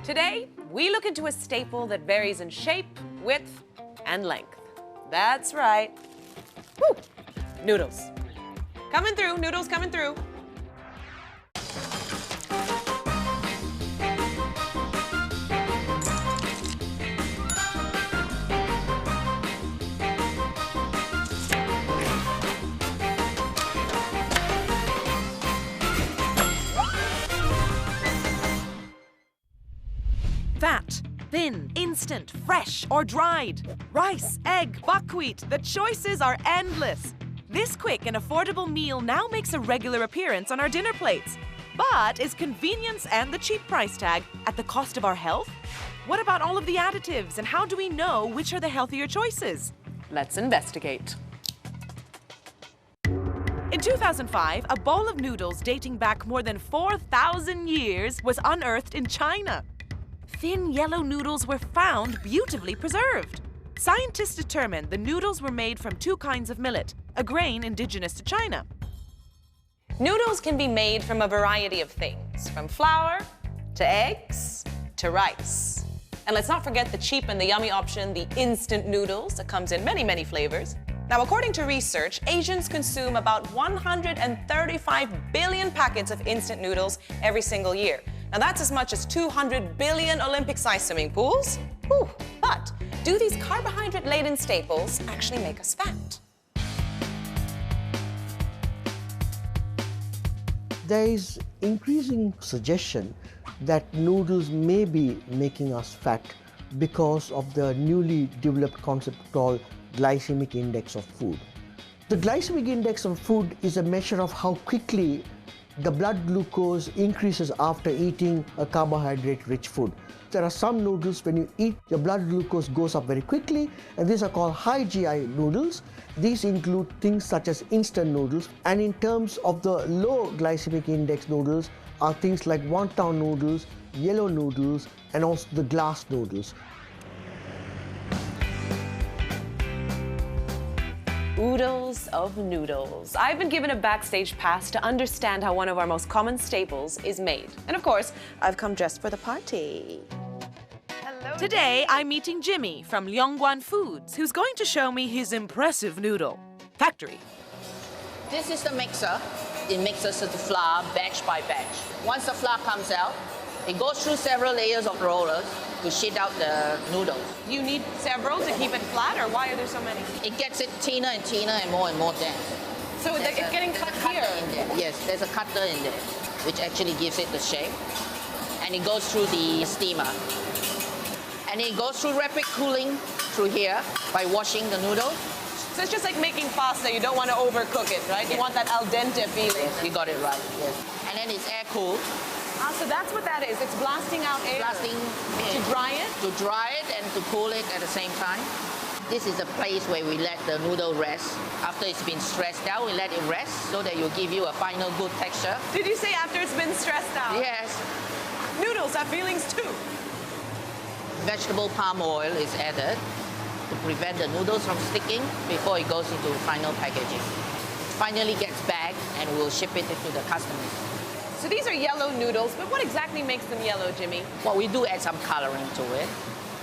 Today, we look into a staple that varies in shape, width, and length. That's right. Woo! Noodles. Coming through, noodles coming through. Fat, thin, instant, fresh, or dried. Rice, egg, buckwheat, the choices are endless. This quick and affordable meal now makes a regular appearance on our dinner plates. But is convenience and the cheap price tag at the cost of our health? What about all of the additives, and how do we know which are the healthier choices? Let's investigate. In 2005, a bowl of noodles dating back more than 4,000 years was unearthed in China. Thin yellow noodles were found beautifully preserved. Scientists determined the noodles were made from two kinds of millet, a grain indigenous to China. Noodles can be made from a variety of things, from flour to eggs to rice. And let's not forget the cheap and the yummy option, the instant noodles, that comes in many, many flavors. Now, according to research, Asians consume about 135 billion packets of instant noodles every single year. Now, that's as much as 200 billion Olympic-sized swimming pools. Whew. But do these carbohydrate-laden staples actually make us fat? There is increasing suggestion that noodles may be making us fat because of the newly developed concept called glycemic index of food. The glycemic index of food is a measure of how quickly the blood glucose increases after eating a carbohydrate-rich food. There are some noodles, when you eat, your blood glucose goes up very quickly, and these are called high GI noodles. These include things such as instant noodles, and in terms of the low glycemic index noodles are things like wonton noodles, yellow noodles, and also the glass noodles. Oodles of noodles. I've been given a backstage pass to understand how one of our most common staples is made. And of course, I've come just for the party. Hello. Today, I'm meeting Jimmy from Yongguan Foods, who's going to show me his impressive noodle factory. This is the mixer. It mixes the flour batch by batch. Once the flour comes out, it goes through several layers of rollers to shit out the noodles. You need several to keep it flat, or why are there so many? It gets it thinner and more dense. So it's getting cut here? In there. Yes, there's a cutter in there, which actually gives it the shape. And it goes through the steamer. And it goes through rapid cooling through here by washing the noodles. So it's just like making pasta. You don't want to overcook it, right? You want that al dente feeling. Yes, you got it right, yes. And then it's air cooled. Ah, so that's what that is. It's blasting out air. Blasting to dry it? To dry it and to cool it at the same time. This is a place where we let the noodle rest. After it's been stressed out, we let it rest so that it will give you a final good texture. Did you say after it's been stressed out? Yes. Noodles have feelings too. Vegetable palm oil is added to prevent the noodles from sticking before it goes into final packaging. It finally gets bagged and we'll ship it to the customers. So these are yellow noodles, but what exactly makes them yellow, Jimmy? Well, we do add some coloring to it.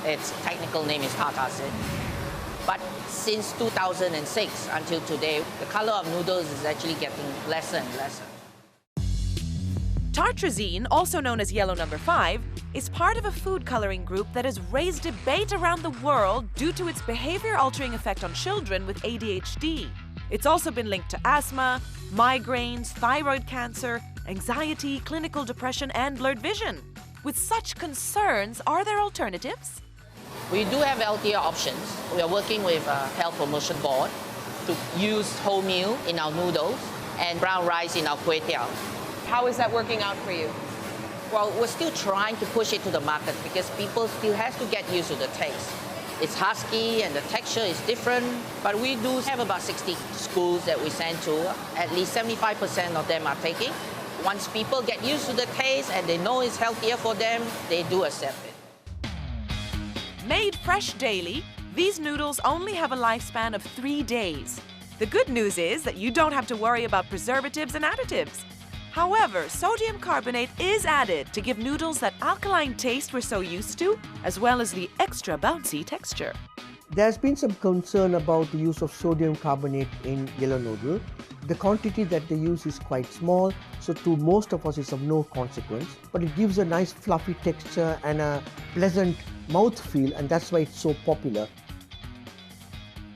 Its technical name is tartacid. But since 2006 until today, the color of noodles is actually getting lesser and lesser. Tartrazine, also known as yellow number 5, is part of a food coloring group that has raised debate around the world due to its behavior-altering effect on children with ADHD. It's also been linked to asthma, migraines, thyroid cancer, anxiety, clinical depression, and blurred vision. With such concerns, are there alternatives? We do have healthier options. We are working with a health promotion board to use wholemeal in our noodles and brown rice in our kway teow. How is that working out for you? Well, we're still trying to push it to the market because people still have to get used to the taste. It's husky and the texture is different, but we do have about 60 schools that we send to. At least 75% of them are taking. Once people get used to the taste and they know it's healthier for them, they do accept it. Made fresh daily, these noodles only have a lifespan of 3 days. The good news is that you don't have to worry about preservatives and additives. However, sodium carbonate is added to give noodles that alkaline taste we're so used to, as well as the extra bouncy texture. There's been some concern about the use of sodium carbonate in yellow noodle. The quantity that they use is quite small, so to most of us it's of no consequence. But it gives a nice fluffy texture and a pleasant mouthfeel, and that's why it's so popular.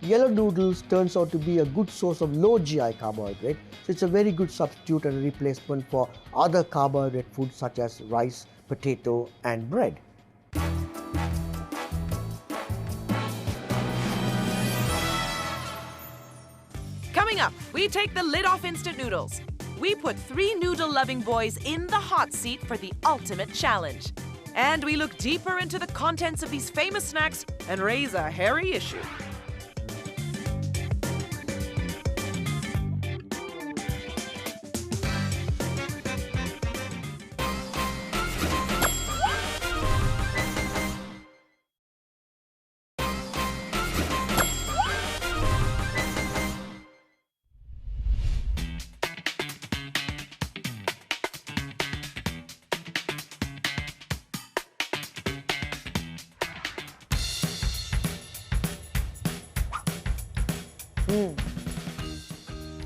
Yellow noodles turns out to be a good source of low GI carbohydrate, so it's a very good substitute and replacement for other carbohydrate foods such as rice, potato and bread. Coming up, we take the lid off instant noodles. We put 3 noodle-loving boys in the hot seat for the ultimate challenge. And we look deeper into the contents of these famous snacks and raise a hairy issue.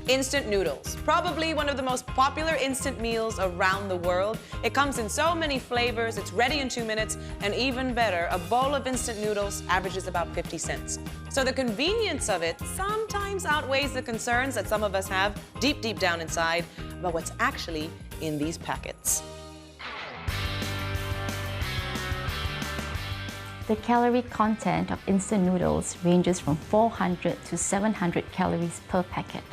Instant noodles, probably one of the most popular instant meals around the world. It comes in so many flavors, it's ready in 2 minutes, and even better, a bowl of instant noodles averages about 50 cents. So the convenience of it sometimes outweighs the concerns that some of us have deep down inside about what's actually in these packets. The calorie content of instant noodles ranges from 400 to 700 calories per packet.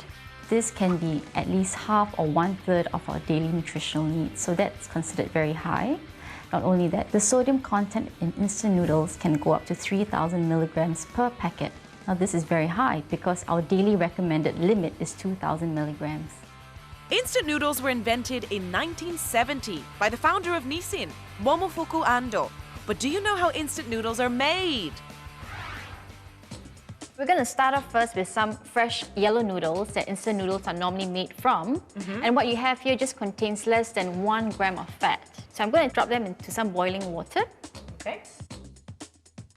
This can be at least half or 1/3 of our daily nutritional needs, so that's considered very high. Not only that, the sodium content in instant noodles can go up to 3,000 milligrams per packet. Now this is very high because our daily recommended limit is 2,000 milligrams. Instant noodles were invented in 1970 by the founder of Nissin, Momofuku Ando. But do you know how instant noodles are made? We're going to start off first with some fresh yellow noodles that instant noodles are normally made from. And what you have here just contains less than 1 gram of fat. So I'm going to drop them into some boiling water. Okay.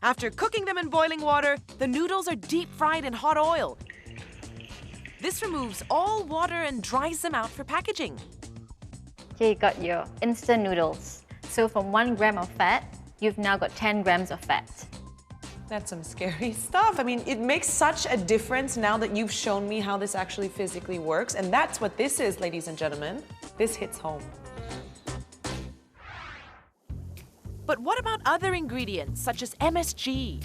After cooking them in boiling water, the noodles are deep fried in hot oil. This removes all water and dries them out for packaging. Here you got your instant noodles. So from 1 gram of fat, you've now got 10 grams of fat. That's some scary stuff. I mean, it makes such a difference now that you've shown me how this actually physically works. And that's what this is, ladies and gentlemen. This hits home. But what about other ingredients, such as MSG?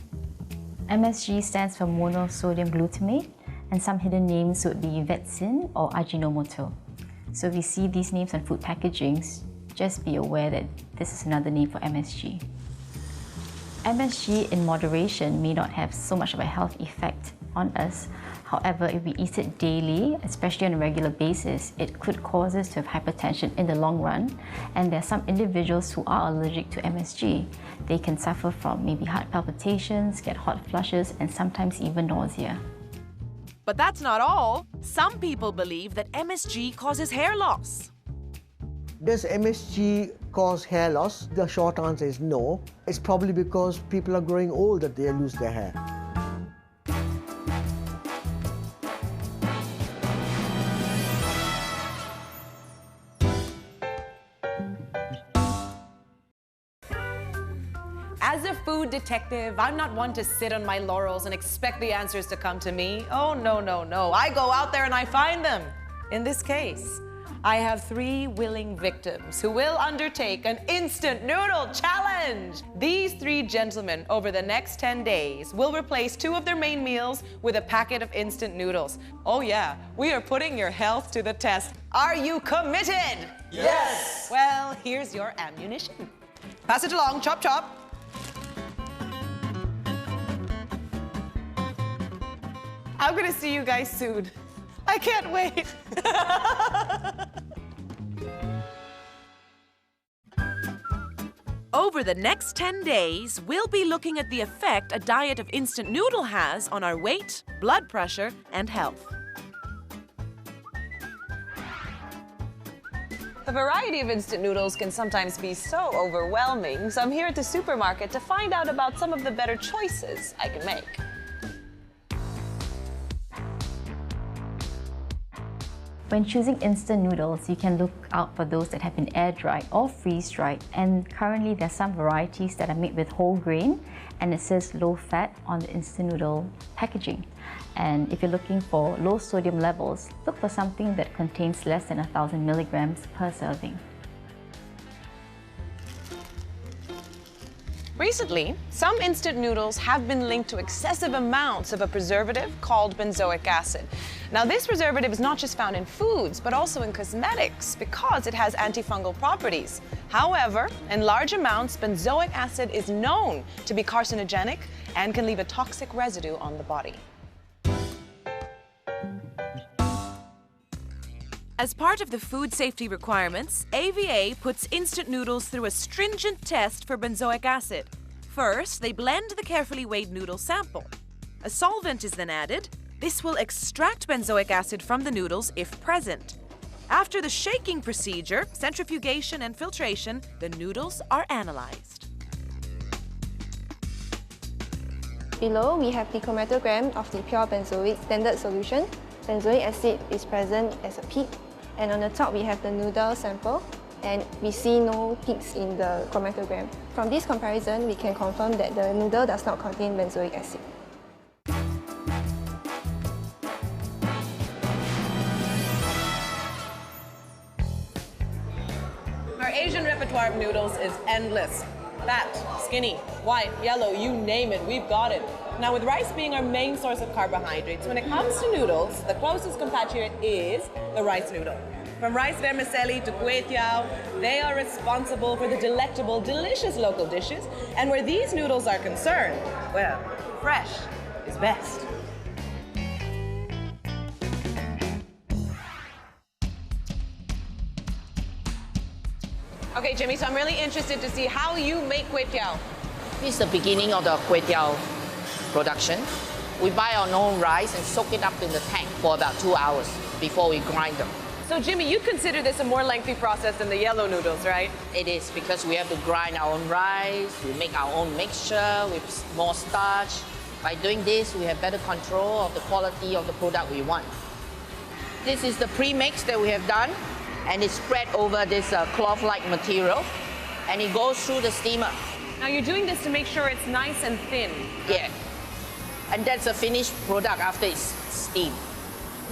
MSG stands for monosodium glutamate, and some hidden names would be vetsin or Ajinomoto. So if you see these names on food packagings, just be aware that this is another name for MSG. MSG in moderation may not have so much of a health effect on us. However, if we eat it daily, especially on a regular basis, it could cause us to have hypertension in the long run. And there are some individuals who are allergic to MSG. They can suffer from maybe heart palpitations, get hot flushes, and sometimes even nausea. But that's not all. Some people believe that MSG causes hair loss. Does MSG cause hair loss? The short answer is no. It's probably because people are growing old that they lose their hair. As a food detective, I'm not one to sit on my laurels and expect the answers to come to me. Oh, no, no, no. I go out there and I find them. In this case, I have 3 willing victims who will undertake an instant noodle challenge. These 3 gentlemen, over the next 10 days, will replace 2 of their main meals with a packet of instant noodles. Oh yeah, we are putting your health to the test. Are you committed? Yes! Well, here's your ammunition. Pass it along, chop chop. I'm gonna see you guys soon. I can't wait. Over the next 10 days, we'll be looking at the effect a diet of instant noodle has on our weight, blood pressure, and health. variety of instant noodles can sometimes be so overwhelming, so I'm here at the supermarket to find out about some of the better choices I can make. When choosing instant noodles, you can look out for those that have been air-dried or freeze-dried. And currently, there are some varieties that are made with whole grain, and it says low-fat on the instant noodle packaging. And if you're looking for low sodium levels, look for something that contains less than 1,000 milligrams per serving. Recently, some instant noodles have been linked to excessive amounts of a preservative called benzoic acid. Now, this preservative is not just found in foods, but also in cosmetics because it has antifungal properties. However, in large amounts, benzoic acid is known to be carcinogenic and can leave a toxic residue on the body. As part of the food safety requirements, AVA puts instant noodles through a stringent test for benzoic acid. First, they blend the carefully weighed noodle sample. A solvent is then added. This will extract benzoic acid from the noodles if present. After the shaking procedure, centrifugation and filtration, the noodles are analyzed. Below, we have the chromatogram of the pure benzoic standard solution. Benzoic acid is present as a peak. And on the top, we have the noodle sample, and we see no peaks in the chromatogram. From this comparison, we can confirm that the noodle does not contain benzoic acid. Our Asian repertoire of noodles is endless. Fat, skinny, white, yellow, you name it, we've got it. Now, with rice being our main source of carbohydrates, when it comes to noodles, the closest compatriot is the rice noodle. From rice vermicelli to kway teow, they are responsible for the delectable, delicious local dishes. And where these noodles are concerned, well, fresh is best. Okay, Jimmy, so I'm really interested to see how you make kway teow. This is the beginning of the kway teow production. We buy our own rice and soak it up in the tank for about 2 hours before we grind them. So, Jimmy, you consider this a more lengthy process than the yellow noodles, right? It is, because we have to grind our own rice, we make our own mixture with more starch. By doing this, we have better control of the quality of the product we want. This is the pre-mix that we have done, and it's spread over this cloth-like material, and it goes through the steamer. Now, you're doing this to make sure it's nice and thin. Yeah. And that's the finished product after it's steamed.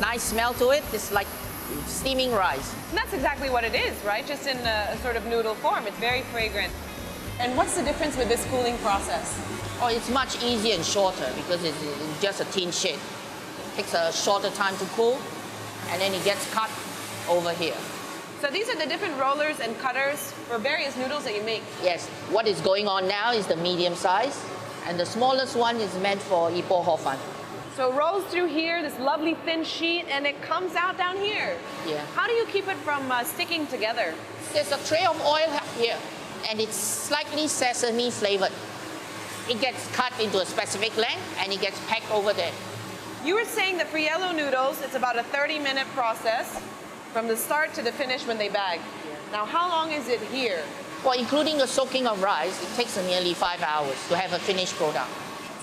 Nice smell to it. It's like steaming rice. And that's exactly what it is, right? Just in a sort of noodle form. It's very fragrant. And what's the difference with this cooling process? Oh, it's much easier and shorter because it's just a thin sheet. It takes a shorter time to cool, and then it gets cut over here. So these are the different rollers and cutters for various noodles that you make. Yes. What is going on now is the medium size, and the smallest one is meant for Ipoh Hor Fun. So it rolls through here, this lovely thin sheet, and it comes out down here. Yeah. How do you keep it from sticking together? There's a tray of oil here, and it's slightly sesame flavored. It gets cut into a specific length, and it gets packed over there. You were saying that for yellow noodles, it's about a 30-minute process from the start to the finish when they bag. Now, how long is it here? Well, including the soaking of rice, it takes nearly 5 hours to have a finished product.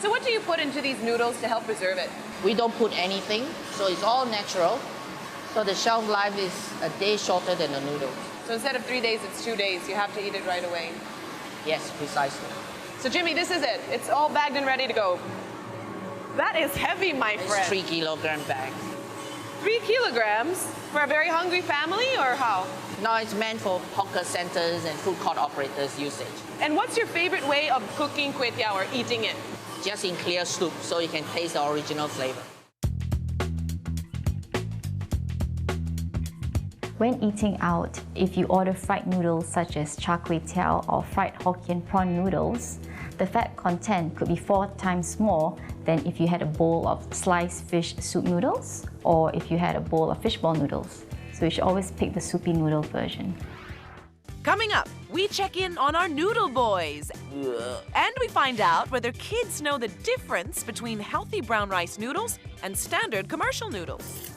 So what do you put into these noodles to help preserve it? We don't put anything, so it's all natural. So the shelf life is a day shorter than the noodles. So instead of 3 days, it's 2 days. You have to eat it right away. Yes, precisely. So Jimmy, this is it. It's all bagged and ready to go. That is heavy, my friend. It's 3 kilogram bag. 3 kilograms for a very hungry family, or how? No, it's meant for hawker centers and food court operators usage. And what's your favorite way of cooking kway teow or eating it? Just in clear soup, so you can taste the original flavor. When eating out, if you order fried noodles such as char kway teow or fried Hokkien prawn noodles, the fat content could be 4 times more than if you had a bowl of sliced fish soup noodles or if you had a bowl of fishball noodles. So you should always pick the soupy noodle version. Coming up, we check in on our noodle boys. And we find out whether kids know the difference between healthy brown rice noodles and standard commercial noodles.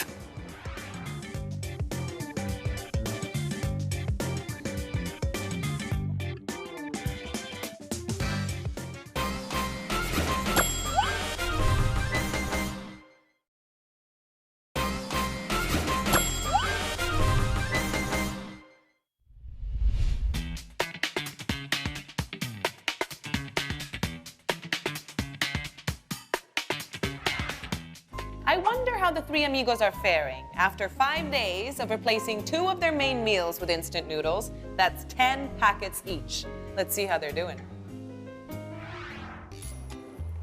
I wonder how the three amigos are faring after 5 days of replacing 2 of their main meals with instant noodles. That's 10 packets each. Let's see how they're doing.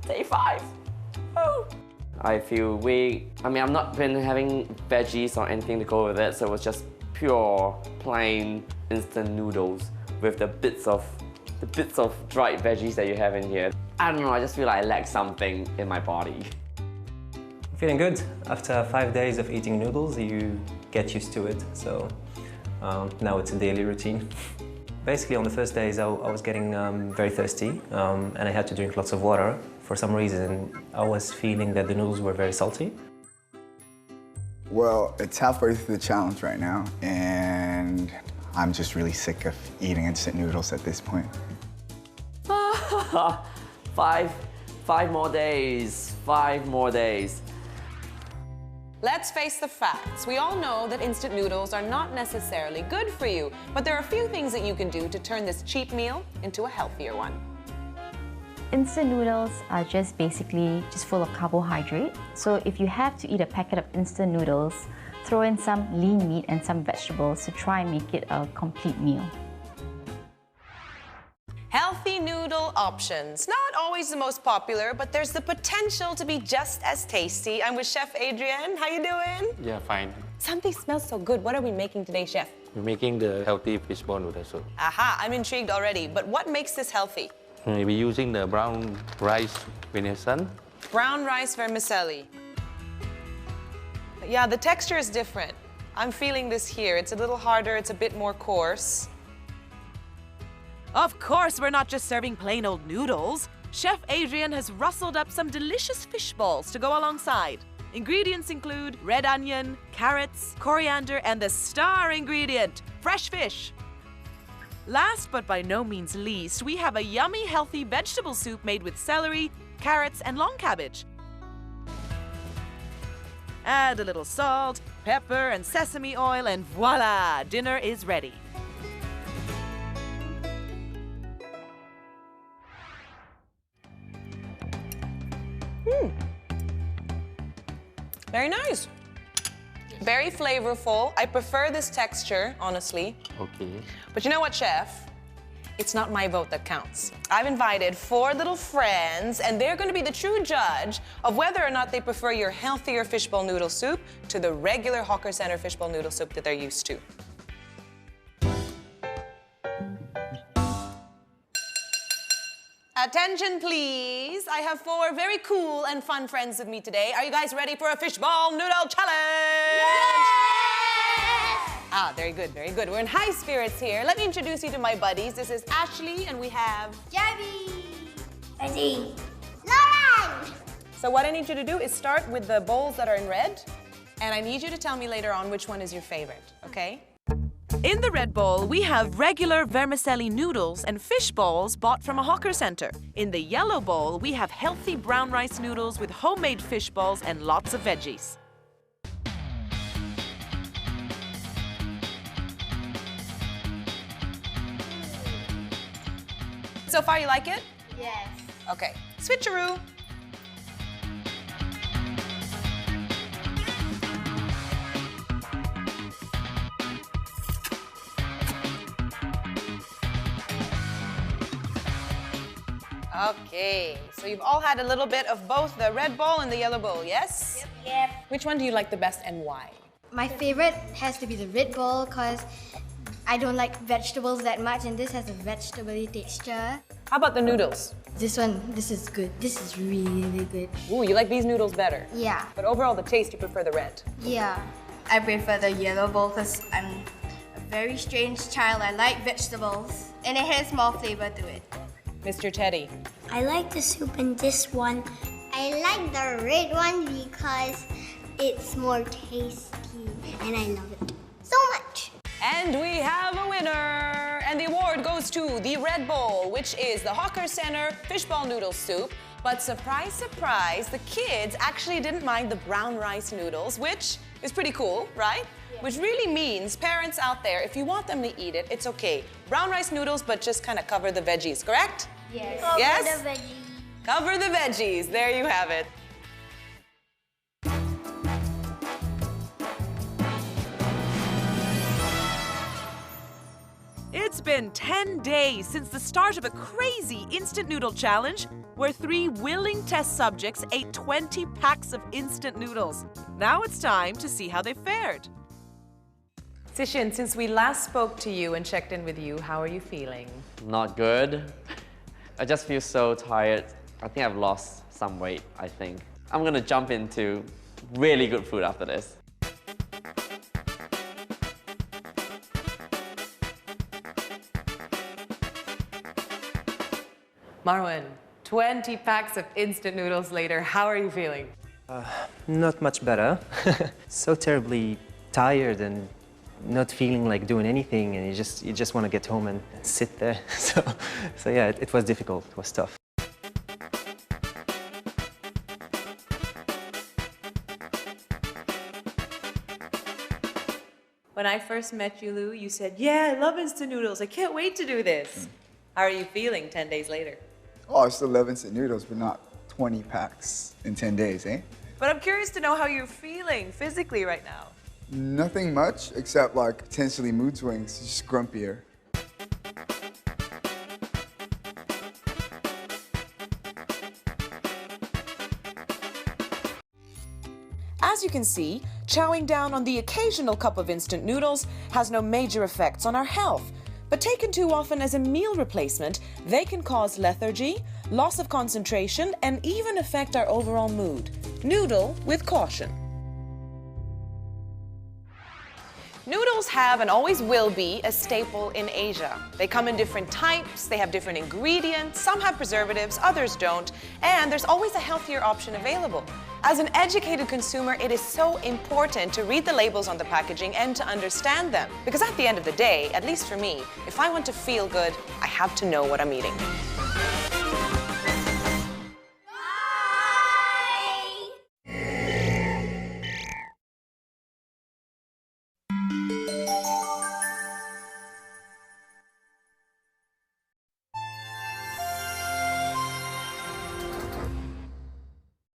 Day 5. Oh. I feel weak. I mean, I've not been having veggies or anything to go with it, so it was just pure, plain instant noodles with the bits of dried veggies that you have in here. I don't know, I just feel like I lack something in my body. Feeling good. After 5 days of eating noodles, you get used to it, so now it's a daily routine. Basically, on the first days, I was getting very thirsty, and I had to drink lots of water. For some reason, I was feeling that the noodles were very salty. Well, it's halfway through the challenge right now, and I'm just really sick of eating instant noodles at this point. 5 more days. 5 more days. Let's face the facts. We all know that instant noodles are not necessarily good for you, but there are a few things that you can do to turn this cheap meal into a healthier one. Instant noodles are basically full of carbohydrate. So if you have to eat a packet of instant noodles, throw in some lean meat and some vegetables to try and make it a complete meal. Healthy noodle options. Not always the most popular, but there's the potential to be just as tasty. I'm with Chef Adrian. How you doing? Yeah, fine. Something smells so good. What are we making today, Chef? We're making the healthy fishball noodle soup. Aha, I'm intrigued already. But what makes this healthy? We're using the brown rice venison. Brown rice vermicelli. Yeah, the texture is different. I'm feeling this here. It's a little harder, it's a bit more coarse. Of course, we're not just serving plain old noodles. Chef Adrian has rustled up some delicious fish balls to go alongside. Ingredients include red onion, carrots, coriander, and the star ingredient, fresh fish. Last but by no means least, we have a yummy, healthy vegetable soup made with celery, carrots, and long cabbage. Add a little salt, pepper, and sesame oil, and voila, dinner is ready. Very nice. Very flavorful. I prefer this texture, honestly. Okay. But you know what, Chef? It's not my vote that counts. I've invited 4 little friends, and they're going to be the true judge of whether or not they prefer your healthier fishbowl noodle soup to the regular Hawker Center fishbowl noodle soup that they're used to. Attention, please. I have 4 very cool and fun friends with me today. Are you guys ready for a fishbowl noodle challenge? Yes! Ah, very good, very good. We're in high spirits here. Let me introduce you to my buddies. This is Ashley, and we have... Jerry! Eddie! Lauren! So what I need you to do is start with the bowls that are in red, and I need you to tell me later on which one is your favorite, okay? In the red bowl, we have regular vermicelli noodles and fish balls bought from a hawker center. In the yellow bowl, we have healthy brown rice noodles with homemade fish balls and lots of veggies. So far, you like it? Yes. Okay, switcheroo. Okay, so you've all had a little bit of both the red bowl and the yellow bowl, yes? Yep. Which one do you like the best and why? My favorite has to be the red bowl because I don't like vegetables that much and this has a vegetable-y texture. How about the noodles? This is good. This is really good. Ooh, you like these noodles better? Yeah. But overall, the taste, you prefer the red? Yeah. I prefer the yellow bowl because I'm a very strange child. I like vegetables and it has more flavor to it. Mr. Teddy? I like the soup in this one. I like the red one because it's more tasty and I love it so much. And we have a winner! And the award goes to the red bowl, which is the Hawker Center fishball noodle soup. But surprise, surprise, the kids actually didn't mind the brown rice noodles, which is pretty cool, right? Yeah. Which really means, parents out there, if you want them to eat it, it's okay. Brown rice noodles, but just kind of cover the veggies, correct? Yes. Yes? Cover the veggies. Cover the veggies. There you have it. It's been 10 days since the start of a crazy instant noodle challenge where 3 willing test subjects ate 20 packs of instant noodles. Now it's time to see how they fared. Zixin, since we last spoke to you and checked in with you, how are you feeling? Not good. I just feel so tired. I think I've lost some weight, I think. I'm gonna jump into really good food after this. Marwan, 20 packs of instant noodles later, how are you feeling? Not much better. So terribly tired and not feeling like doing anything, and you just want to get home and sit there. So yeah, it was difficult. It was tough. When I first met you, Lou, you said, yeah, I love instant noodles. I can't wait to do this. How are you feeling 10 days later? Oh, I still love instant noodles, but not 20 packs in 10 days, eh? But I'm curious to know how you're feeling physically right now. Nothing much, except like potentially mood swings, just grumpier. As you can see, chowing down on the occasional cup of instant noodles has no major effects on our health. But taken too often as a meal replacement, they can cause lethargy, loss of concentration, and even affect our overall mood. Noodle with caution. Noodles have and always will be a staple in Asia. They come in different types, they have different ingredients, some have preservatives, others don't, and there's always a healthier option available. As an educated consumer, it is so important to read the labels on the packaging and to understand them. Because at the end of the day, at least for me, if I want to feel good, I have to know what I'm eating.